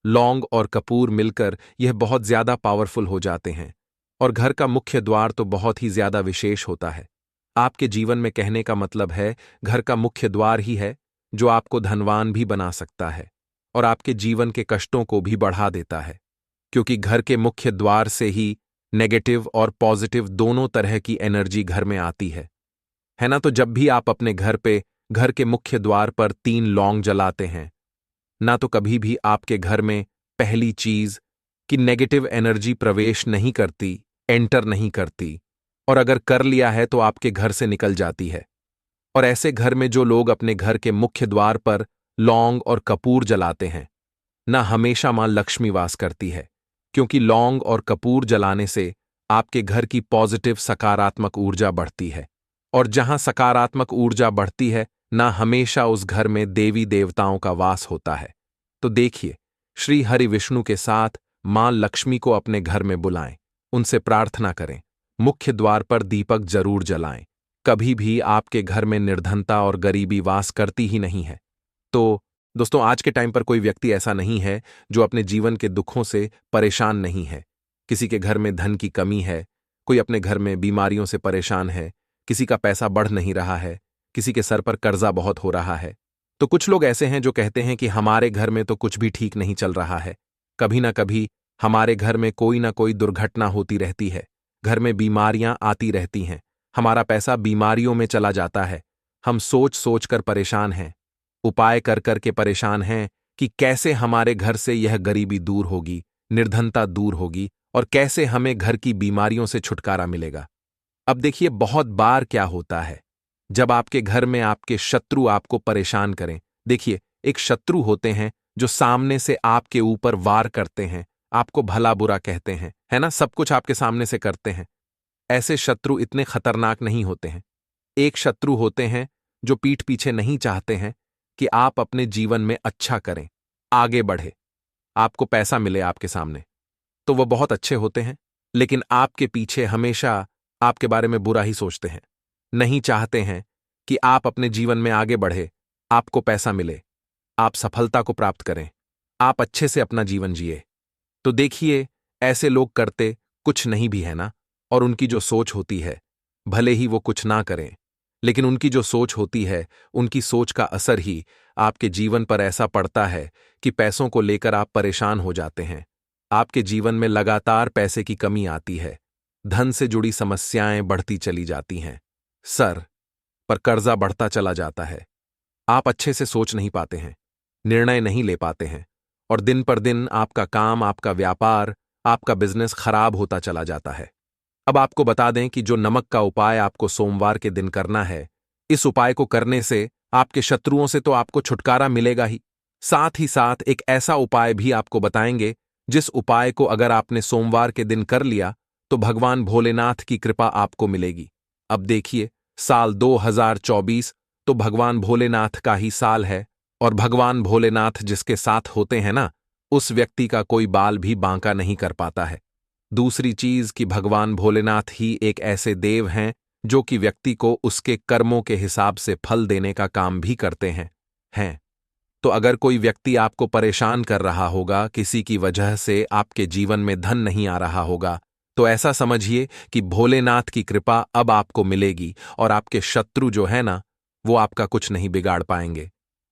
लौंग और कपूर मिलकर यह बहुत ज्यादा पावरफुल हो जाते हैं, और घर का मुख्य द्वार तो बहुत ही ज्यादा विशेष होता है। आपके जीवन में कहने का मतलब है, घर का मुख्य द्वार ही है जो आपको धनवान भी बना सकता है और आपके जीवन के कष्टों को भी बढ़ा देता है। क्योंकि घर के मुख्य द्वार से ही नेगेटिव और पॉजिटिव दोनों तरह की एनर्जी घर में आती है ना। तो जब भी आप अपने घर पे घर के मुख्य द्वार पर 3 लौंग जलाते हैं ना, तो कभी भी आपके घर में पहली चीज कि नेगेटिव एनर्जी प्रवेश नहीं करती, एंटर नहीं करती, और अगर कर लिया है तो आपके घर से निकल जाती है। और ऐसे घर में जो लोग अपने घर के मुख्य द्वार पर लौंग और कपूर जलाते हैं, ना हमेशा मां लक्ष्मी वास करती है, क्योंकि लौंग और कपूर जलाने से आपके घर की पॉजिटिव सकारात्मक ऊर्जा बढ़ती है, और जहां सकारात्मक ऊर्जा बढ़ती है ना हमेशा उस घर में देवी देवताओं का वास होता है। तो देखिए, श्री हरि विष्णु के साथ मां लक्ष्मी को अपने घर में बुलाएं, उनसे प्रार्थना करें, मुख्य द्वार पर दीपक जरूर जलाएं। कभी भी आपके घर में निर्धनता और गरीबी वास करती ही नहीं है। तो दोस्तों, आज के टाइम पर कोई व्यक्ति ऐसा नहीं है जो अपने जीवन के दुखों से परेशान नहीं है। किसी के घर में धन की कमी है, कोई अपने घर में बीमारियों से परेशान है, किसी का पैसा बढ़ नहीं रहा है, किसी के सर पर कर्जा बहुत हो रहा है। तो कुछ लोग ऐसे हैं जो कहते हैं कि हमारे घर में तो कुछ भी ठीक नहीं चल रहा है, कभी ना कभी हमारे घर में कोई ना कोई दुर्घटना होती रहती है, घर में बीमारियां आती रहती हैं, हमारा पैसा बीमारियों में चला जाता है। हम सोच सोच कर परेशान हैं, उपाय कर कर के परेशान हैं कि कैसे हमारे घर से यह गरीबी दूर होगी, निर्धनता दूर होगी, और कैसे हमें घर की बीमारियों से छुटकारा मिलेगा। अब देखिए, बहुत बार क्या होता है जब आपके घर में आपके शत्रु आपको परेशान करें। देखिए, एक शत्रु होते हैं जो सामने से आपके ऊपर वार करते हैं, आपको भला बुरा कहते हैं, है ना, सब कुछ आपके सामने से करते हैं। ऐसे शत्रु इतने खतरनाक नहीं होते हैं। एक शत्रु होते हैं जो पीठ पीछे नहीं चाहते हैं कि आप अपने जीवन में अच्छा करें, आगे बढ़े, आपको पैसा मिले आपके सामने, तो वो बहुत अच्छे होते हैं, लेकिन आपके पीछे हमेशा आपके बारे में बुरा ही सोचते हैं, नहीं चाहते हैं कि आप अपने जीवन में आगे बढ़े, आपको पैसा मिले, आप सफलता को प्राप्त करें, आप अच्छे से अपना जीवन जिए। तो देखिए, ऐसे लोग करते कुछ नहीं भी है ना, और उनकी जो सोच होती है, भले ही वो कुछ ना करें, लेकिन उनकी जो सोच होती है, उनकी सोच का असर ही आपके जीवन पर ऐसा पड़ता है कि पैसों को लेकर आप परेशान हो जाते हैं। आपके जीवन में लगातार पैसे की कमी आती है, धन से जुड़ी समस्याएं बढ़ती चली जाती हैं, सर पर कर्जा बढ़ता चला जाता है। आप अच्छे से सोच नहीं पाते हैं, निर्णय नहीं ले पाते हैं, और दिन पर दिन आपका काम, आपका व्यापार, आपका बिजनेस खराब होता चला जाता है। अब आपको बता दें कि जो नमक का उपाय आपको सोमवार के दिन करना है, इस उपाय को करने से आपके शत्रुओं से तो आपको छुटकारा मिलेगा ही, साथ ही साथ एक ऐसा उपाय भी आपको बताएंगे जिस उपाय को अगर आपने सोमवार के दिन कर लिया तो भगवान भोलेनाथ की कृपा आपको मिलेगी। अब देखिए, साल 2024 तो भगवान भोलेनाथ का ही साल है, और भगवान भोलेनाथ जिसके साथ होते हैं ना, उस व्यक्ति का कोई बाल भी बांका नहीं कर पाता है। दूसरी चीज कि भगवान भोलेनाथ ही एक ऐसे देव हैं जो कि व्यक्ति को उसके कर्मों के हिसाब से फल देने का काम भी करते हैं। तो अगर कोई व्यक्ति आपको परेशान कर रहा होगा, किसी की वजह से आपके जीवन में धन नहीं आ रहा होगा, तो ऐसा समझिए कि भोलेनाथ की कृपा अब आपको मिलेगी, और आपके शत्रु जो है ना, वो आपका कुछ नहीं बिगाड़ पाएंगे।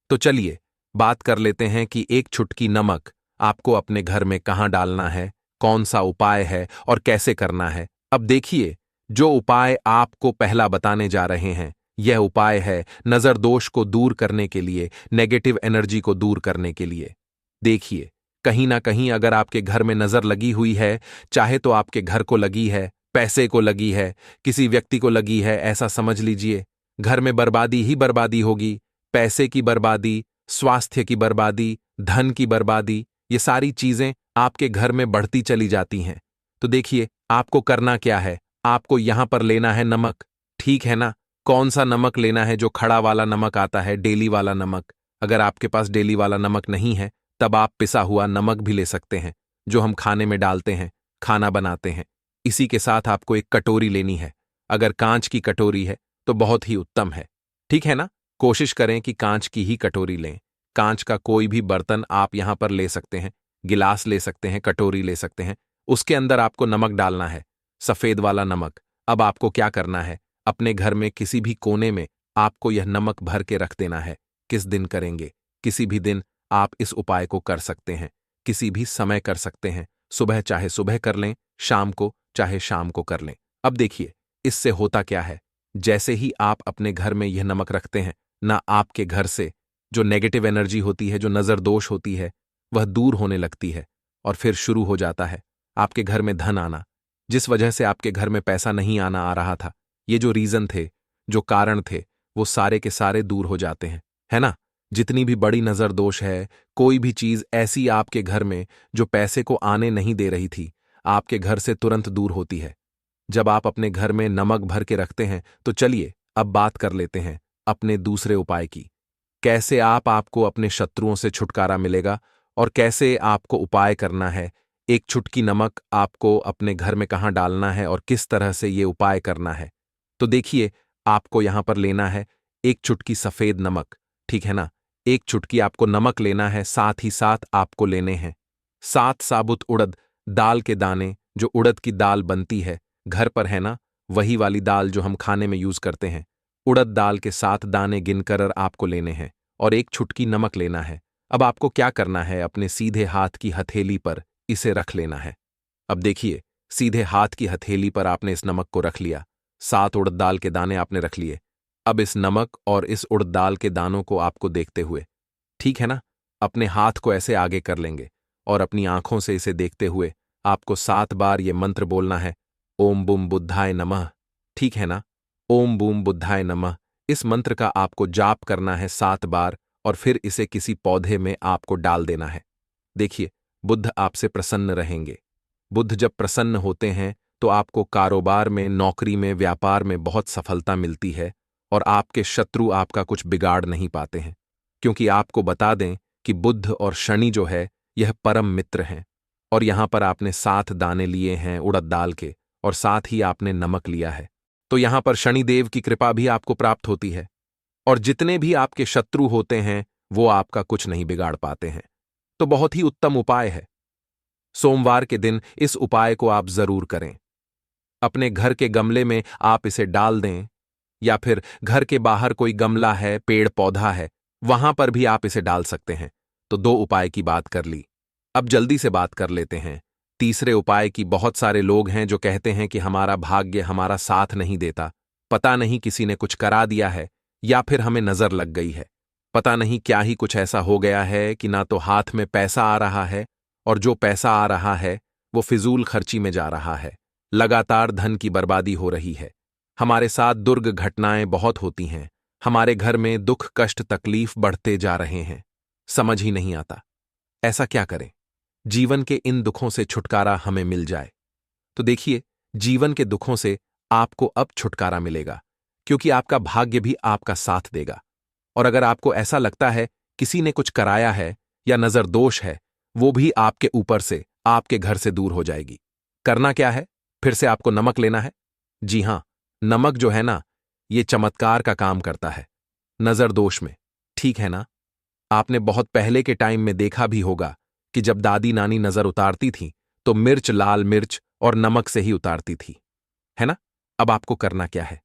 तो चलिए बात कर लेते हैं कि एक चुटकी नमक आपको अपने घर में कहाँ डालना है, कौन सा उपाय है और कैसे करना है। अब देखिए, जो उपाय आपको पहला बताने जा रहे हैं, यह उपाय है नजर दोष को दूर करने के लिए, नेगेटिव एनर्जी को दूर करने के लिए। देखिए, कहीं ना कहीं अगर आपके घर में नजर लगी हुई है, चाहे तो आपके घर को लगी है, पैसे को लगी है, किसी व्यक्ति को लगी है, ऐसा समझ लीजिए, घर में बर्बादी ही बर्बादी होगी। पैसे की बर्बादी, स्वास्थ्य की बर्बादी, धन की बर्बादी, ये सारी चीजें आपके घर में बढ़ती चली जाती हैं। तो देखिए, आपको करना क्या है, आपको यहां पर लेना है नमक, ठीक है ना। कौन सा नमक लेना है? जो खड़ा वाला नमक आता है, डेली वाला नमक। अगर आपके पास डेली वाला नमक नहीं है, तब आप पिसा हुआ नमक भी ले सकते हैं, जो हम खाने में डालते हैं, खाना बनाते हैं। इसी के साथ आपको एक कटोरी लेनी है। अगर कांच की कटोरी है तो बहुत ही उत्तम है, ठीक है ना। कोशिश करें कि कांच की ही कटोरी लें। कांच का कोई भी बर्तन आप यहां पर ले सकते हैं, गिलास ले सकते हैं, कटोरी ले सकते हैं। उसके अंदर आपको नमक डालना है, सफेद वाला नमक। अब आपको क्या करना है, अपने घर में किसी भी कोने में आपको यह नमक भर के रख देना है। किस दिन करेंगे? किसी भी दिन आप इस उपाय को कर सकते हैं, किसी भी समय कर सकते हैं। सुबह चाहे सुबह कर लें, शाम को चाहे शाम को कर लें। अब देखिए, इससे होता क्या है, जैसे ही आप अपने घर में यह नमक रखते हैं ना, आपके घर से जो नेगेटिव एनर्जी होती है, जो नजर दोष होती है, वह दूर होने लगती है। और फिर शुरू हो जाता है आपके घर में धन आना। जिस वजह से आपके घर में पैसा नहीं आना आ रहा था, ये जो रीजन थे, जो कारण थे, वो सारे के सारे दूर हो जाते हैं, है ना। जितनी भी बड़ी नजर दोष है, कोई भी चीज ऐसी आपके घर में जो पैसे को आने नहीं दे रही थी, आपके घर से तुरंत दूर होती है जब आप अपने घर में नमक भर के रखते हैं। तो चलिए अब बात कर लेते हैं अपने दूसरे उपाय की। कैसे आपको अपने शत्रुओं से छुटकारा मिलेगा और कैसे आपको उपाय करना है। एक चुटकी नमक आपको अपने घर में कहाँ डालना है और किस तरह से ये उपाय करना है। तो देखिए, आपको यहां पर लेना है एक चुटकी सफेद नमक, ठीक है ना। एक चुटकी आपको नमक लेना है, साथ ही साथ आपको लेने हैं 7 साबुत उड़द दाल के दाने। जो उड़द की दाल बनती है घर पर, है ना, वही वाली दाल जो हम खाने में यूज करते हैं। उड़द दाल के 7 दाने गिनकर आपको लेने हैं और एक चुटकी नमक लेना है। अब आपको क्या करना है, अपने सीधे हाथ की हथेली पर इसे रख लेना है। अब देखिए, सीधे हाथ की हथेली पर आपने इस नमक को रख लिया, 7 उड़द दाल के दाने आपने रख लिए। अब इस नमक और इस उड़द दाल के दानों को आपको देखते हुए, ठीक है ना, अपने हाथ को ऐसे आगे कर लेंगे और अपनी आंखों से इसे देखते हुए आपको 7 बार ये मंत्र बोलना है, ओम बूम बुद्धाय नमः, ठीक है ना। ओम बूम बुद्धाय नमः, इस मंत्र का आपको जाप करना है 7 बार और फिर इसे किसी पौधे में आपको डाल देना है। देखिए, बुद्ध आपसे प्रसन्न रहेंगे। बुद्ध जब प्रसन्न होते हैं तो आपको कारोबार में, नौकरी में, व्यापार में बहुत सफलता मिलती है और आपके शत्रु आपका कुछ बिगाड़ नहीं पाते हैं। क्योंकि आपको बता दें कि बुद्ध और शनि जो है यह परम मित्र हैं। और यहां पर आपने 7 दाने लिए हैं उड़द दाल के और साथ ही आपने नमक लिया है। तो यहां पर शनिदेव की कृपा भी आपको प्राप्त होती है और जितने भी आपके शत्रु होते हैं वो आपका कुछ नहीं बिगाड़ पाते हैं। तो बहुत ही उत्तम उपाय है। सोमवार के दिन इस उपाय को आप जरूर करें। अपने घर के गमले में आप इसे डाल दें या फिर घर के बाहर कोई गमला है, पेड़ पौधा है, वहां पर भी आप इसे डाल सकते हैं। तो 2 उपाय की बात कर ली। अब जल्दी से बात कर लेते हैं तीसरे उपाय की। बहुत सारे लोग हैं जो कहते हैं कि हमारा भाग्य हमारा साथ नहीं देता, पता नहीं किसी ने कुछ करा दिया है या फिर हमें नजर लग गई है, पता नहीं क्या ही कुछ ऐसा हो गया है कि ना तो हाथ में पैसा आ रहा है और जो पैसा आ रहा है वो फिजूल खर्ची में जा रहा है, लगातार धन की बर्बादी हो रही है। हमारे साथ दुर्ग घटनाएं बहुत होती हैं, हमारे घर में दुख कष्ट तकलीफ बढ़ते जा रहे हैं, समझ ही नहीं आता ऐसा क्या करें जीवन के इन दुखों से छुटकारा हमें मिल जाए। तो देखिए, जीवन के दुखों से आपको अब छुटकारा मिलेगा क्योंकि आपका भाग्य भी आपका साथ देगा। और अगर आपको ऐसा लगता है किसी ने कुछ कराया है या नजर दोष है, वो भी आपके ऊपर से, आपके घर से दूर हो जाएगी। करना क्या है, फिर से आपको नमक लेना है। जी हां, नमक जो है ना, ये चमत्कार का काम करता है नजर दोष में, ठीक है ना। आपने बहुत पहले के टाइम में देखा भी होगा कि जब दादी नानी नजर उतारती थी तो मिर्च, लाल मिर्च और नमक से ही उतारती थी, है ना। अब आपको करना क्या है,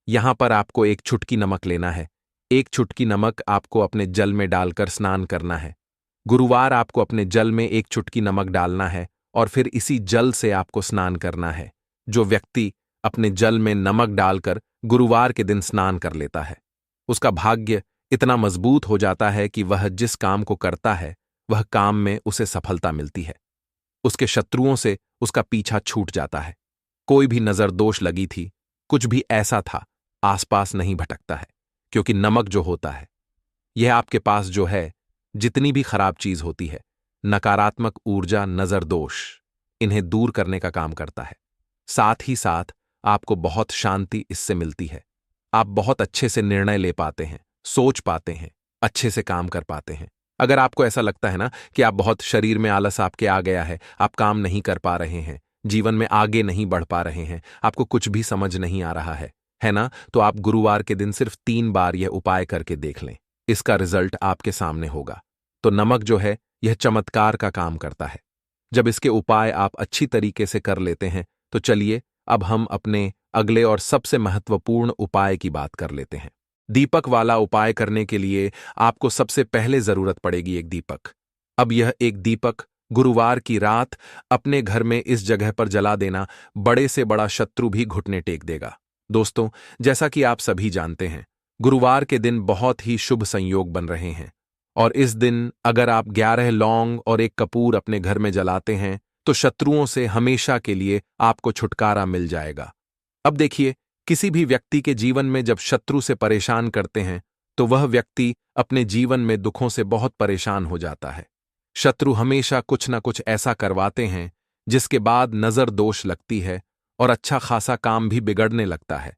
यहां पर आपको एक चुटकी नमक लेना है। एक चुटकी नमक आपको अपने जल में डालकर स्नान करना है। गुरुवार आपको अपने जल में एक चुटकी नमक डालना है और फिर इसी जल से आपको स्नान करना है। जो व्यक्ति अपने जल में नमक डालकर गुरुवार के दिन स्नान कर लेता है, उसका भाग्य इतना मजबूत हो जाता है कि वह जिस काम को करता है वह काम में उसे सफलता मिलती है। उसके शत्रुओं से उसका पीछा छूट जाता है। कोई भी नजर दोष लगी थी, कुछ भी ऐसा था, आसपास नहीं भटकता है क्योंकि नमक जो होता है, यह आपके पास जो है, जितनी भी खराब चीज होती है, नकारात्मक ऊर्जा, नजर दोष, इन्हें दूर करने का काम करता है। साथ ही साथ आपको बहुत शांति इससे मिलती है। आप बहुत अच्छे से निर्णय ले पाते हैं, सोच पाते हैं, अच्छे से काम कर पाते हैं। अगर आपको ऐसा लगता है ना कि आप बहुत, शरीर में आलस आपके आ गया है, आप काम नहीं कर पा रहे हैं, जीवन में आगे नहीं बढ़ पा रहे हैं, आपको कुछ भी समझ नहीं आ रहा है ना, तो आप गुरुवार के दिन सिर्फ 3 बार यह उपाय करके देख लें, इसका रिजल्ट आपके सामने होगा। तो नमक जो है यह चमत्कार का काम करता है। जब इसके उपाय आप अच्छी तरीके से कर लेते हैं तो चलिए अब हम अपने अगले और सबसे महत्वपूर्ण उपाय की बात कर लेते हैं। दीपक वाला उपाय करने के लिए आपको सबसे पहले जरूरत पड़ेगी एक दीपक। अब यह एक दीपक गुरुवार की रात अपने घर में इस जगह पर जला देना, बड़े से बड़ा शत्रु भी घुटने टेक देगा। दोस्तों, जैसा कि आप सभी जानते हैं, गुरुवार के दिन बहुत ही शुभ संयोग बन रहे हैं और इस दिन अगर आप 11 लौंग और एक कपूर अपने घर में जलाते हैं तो शत्रुओं से हमेशा के लिए आपको छुटकारा मिल जाएगा। अब देखिए, किसी भी व्यक्ति के जीवन में जब शत्रु से परेशान करते हैं तो वह व्यक्ति अपने जीवन में दुखों से बहुत परेशान हो जाता है। शत्रु हमेशा कुछ न कुछ ऐसा करवाते हैं जिसके बाद नजर दोष लगती है और अच्छा खासा काम भी बिगड़ने लगता है।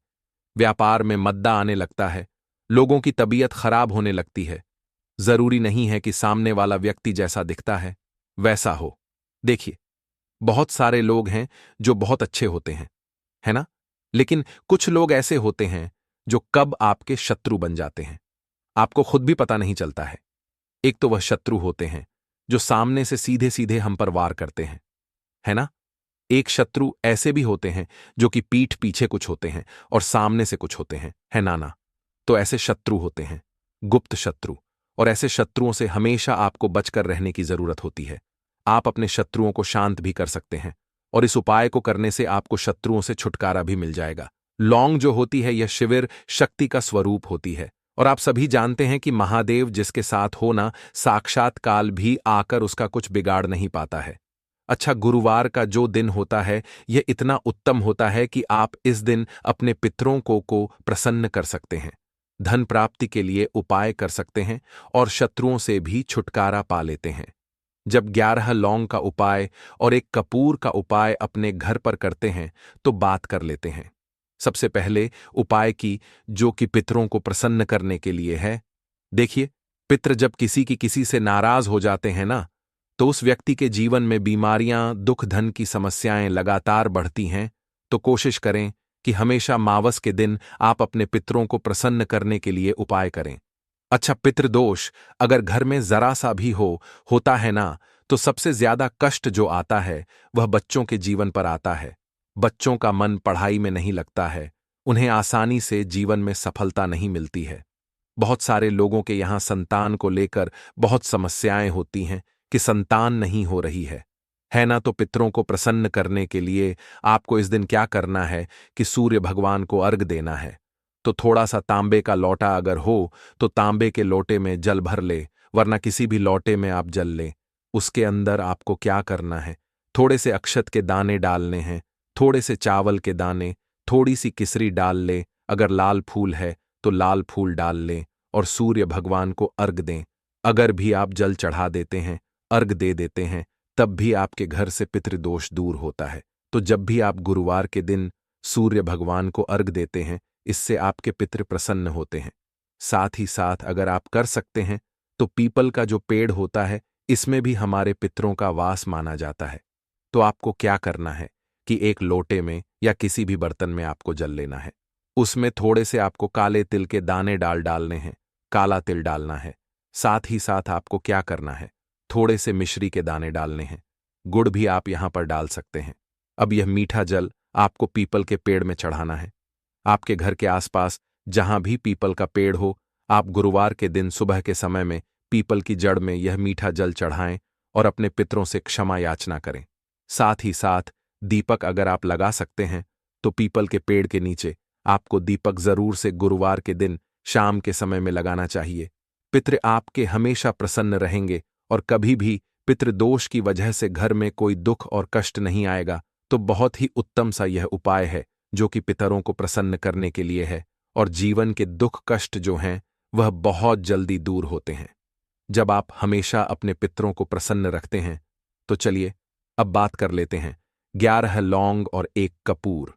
व्यापार में मद्दा आने लगता है, लोगों की तबीयत खराब होने लगती है। जरूरी नहीं है कि सामने वाला व्यक्ति जैसा दिखता है वैसा हो। देखिए, बहुत सारे लोग हैं जो बहुत अच्छे होते हैं, है ना? लेकिन कुछ लोग ऐसे होते हैं जो कब आपके शत्रु बन जाते हैं, आपको खुद भी पता नहीं चलता है। एक तो वह शत्रु होते हैं जो सामने से सीधे सीधे हम पर वार करते हैं, है ना? एक शत्रु ऐसे भी होते हैं जो कि पीठ पीछे कुछ होते हैं और सामने से कुछ होते हैं, है नाना? तो ऐसे शत्रु होते हैं गुप्त शत्रु, और ऐसे शत्रुओं से हमेशा आपको बचकर रहने की जरूरत होती है। आप अपने शत्रुओं को शांत भी कर सकते हैं और इस उपाय को करने से आपको शत्रुओं से छुटकारा भी मिल जाएगा। लौंग जो होती है यह शिविर शक्ति का स्वरूप होती है, और आप सभी जानते हैं कि महादेव जिसके साथ होना साक्षात काल भी आकर उसका कुछ बिगाड़ नहीं पाता है। अच्छा, गुरुवार का जो दिन होता है यह इतना उत्तम होता है कि आप इस दिन अपने पितरों को प्रसन्न कर सकते हैं, धन प्राप्ति के लिए उपाय कर सकते हैं और शत्रुओं से भी छुटकारा पा लेते हैं। जब 11 लौंग का उपाय और एक कपूर का उपाय अपने घर पर करते हैं तो बात कर लेते हैं। सबसे पहले उपाय की, जो कि पितरों को प्रसन्न करने के लिए है। देखिए, पितर जब किसी से नाराज हो जाते हैं ना, तो उस व्यक्ति के जीवन में बीमारियां, दुख, धन की समस्याएं लगातार बढ़ती हैं। तो कोशिश करें कि हमेशा मावस के दिन आप अपने पितरों को प्रसन्न करने के लिए उपाय करें। अच्छा, पितृदोष अगर घर में जरा सा भी होता है ना, तो सबसे ज्यादा कष्ट जो आता है वह बच्चों के जीवन पर आता है। बच्चों का मन पढ़ाई में नहीं लगता है, उन्हें आसानी से जीवन में सफलता नहीं मिलती है। बहुत सारे लोगों के यहाँ संतान को लेकर बहुत समस्याएं होती हैं कि संतान नहीं हो रही है ना? तो पितरों को प्रसन्न करने के लिए आपको इस दिन क्या करना है कि सूर्य भगवान को अर्घ देना है। तो थोड़ा सा तांबे का लोटा अगर हो तो तांबे के लोटे में जल भर ले, वरना किसी भी लोटे में आप जल लें। उसके अंदर आपको क्या करना है, थोड़े से अक्षत के दाने डालने हैं, थोड़े से चावल के दाने, थोड़ी सी किसरी डाल ले, अगर लाल फूल है तो लाल फूल डाल लें और सूर्य भगवान को अर्घ दें। अगर भी आप जल चढ़ा देते हैं, अर्घ दे देते हैं, तब भी आपके घर से पितृदोष दूर होता है। तो जब भी आप गुरुवार के दिन सूर्य भगवान को अर्घ देते हैं, इससे आपके पितृ प्रसन्न होते हैं। साथ ही साथ अगर आप कर सकते हैं तो पीपल का जो पेड़ होता है, इसमें भी हमारे पितरों का वास माना जाता है। तो आपको क्या करना है कि एक लोटे में या किसी भी बर्तन में आपको जल लेना है, उसमें थोड़े से आपको काले तिल के दाने डालने हैं, काला तिल डालना है। साथ ही साथ आपको क्या करना है, थोड़े से मिश्री के दाने डालने हैं, गुड़ भी आप यहां पर डाल सकते हैं। अब यह मीठा जल आपको पीपल के पेड़ में चढ़ाना है। आपके घर के आसपास जहां भी पीपल का पेड़ हो, आप गुरुवार के दिन सुबह के समय में पीपल की जड़ में यह मीठा जल चढ़ाएं और अपने पितरों से क्षमा याचना करें। साथ ही साथ दीपक अगर आप लगा सकते हैं तो पीपल के पेड़ के नीचे आपको दीपक जरूर से गुरुवार के दिन शाम के समय में लगाना चाहिए। पितृ आपके हमेशा प्रसन्न रहेंगे और कभी भी पितृदोष की वजह से घर में कोई दुख और कष्ट नहीं आएगा। तो बहुत ही उत्तम सा यह उपाय है जो कि पितरों को प्रसन्न करने के लिए है, और जीवन के दुख कष्ट जो हैं वह बहुत जल्दी दूर होते हैं जब आप हमेशा अपने पितरों को प्रसन्न रखते हैं। तो चलिए अब बात कर लेते हैं 11 लौंग और एक कपूर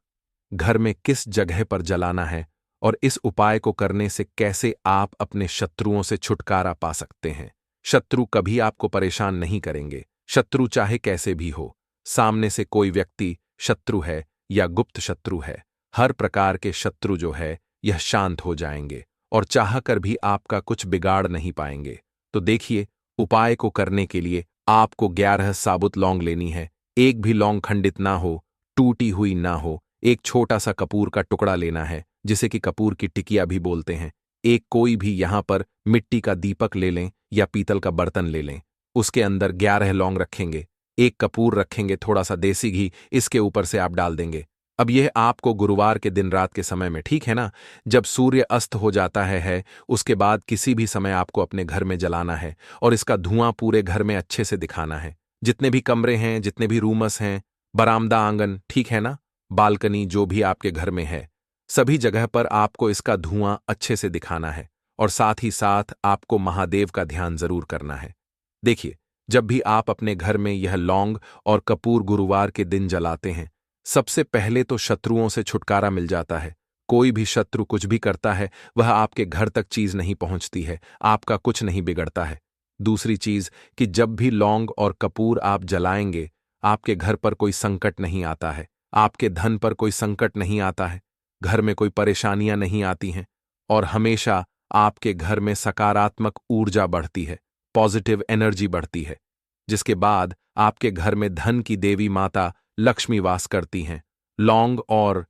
घर में किस जगह पर जलाना है और इस उपाय को करने से कैसे आप अपने शत्रुओं से छुटकारा पा सकते हैं। शत्रु कभी आपको परेशान नहीं करेंगे, शत्रु चाहे कैसे भी हो। सामने से कोई व्यक्ति शत्रु है या गुप्त शत्रु है, हर प्रकार के शत्रु जो है यह शांत हो जाएंगे और चाहकर भी आपका कुछ बिगाड़ नहीं पाएंगे। तो देखिए, उपाय को करने के लिए आपको 11 साबुत लौंग लेनी है। एक भी लौंग खंडित ना हो, टूटी हुई ना हो। एक छोटा सा कपूर का टुकड़ा लेना है, जिसे कि कपूर की टिकिया भी बोलते हैं। एक कोई भी यहां पर मिट्टी का दीपक ले लें या पीतल का बर्तन ले लें, उसके अंदर 11 लौंग रखेंगे, एक कपूर रखेंगे, थोड़ा सा देसी घी इसके ऊपर से आप डाल देंगे। अब यह आपको गुरुवार के दिन रात के समय में, ठीक है ना, जब सूर्य अस्त हो जाता है, उसके बाद किसी भी समय आपको अपने घर में जलाना है और इसका धुआं पूरे घर में अच्छे से दिखाना है। जितने भी कमरे हैं, जितने भी रूमस हैं, बरामदा, आंगन, ठीक है ना, बालकनी, जो भी आपके घर में है, सभी जगह पर आपको इसका धुआं अच्छे से दिखाना है और साथ ही साथ आपको महादेव का ध्यान जरूर करना है। देखिए, जब भी आप अपने घर में यह लौंग और कपूर गुरुवार के दिन जलाते हैं, सबसे पहले तो शत्रुओं से छुटकारा मिल जाता है। कोई भी शत्रु कुछ भी करता है, वह आपके घर तक चीज नहीं पहुंचती है, आपका कुछ नहीं बिगड़ता है। दूसरी चीज कि जब भी लौंग और कपूर आप जलाएंगे, आपके घर पर कोई संकट नहीं आता है, आपके धन पर कोई संकट नहीं आता है, घर में कोई परेशानियां नहीं आती हैं और हमेशा आपके घर में सकारात्मक ऊर्जा बढ़ती है, पॉजिटिव एनर्जी बढ़ती है, जिसके बाद आपके घर में धन की देवी माता लक्ष्मी वास करती हैं। लौंग और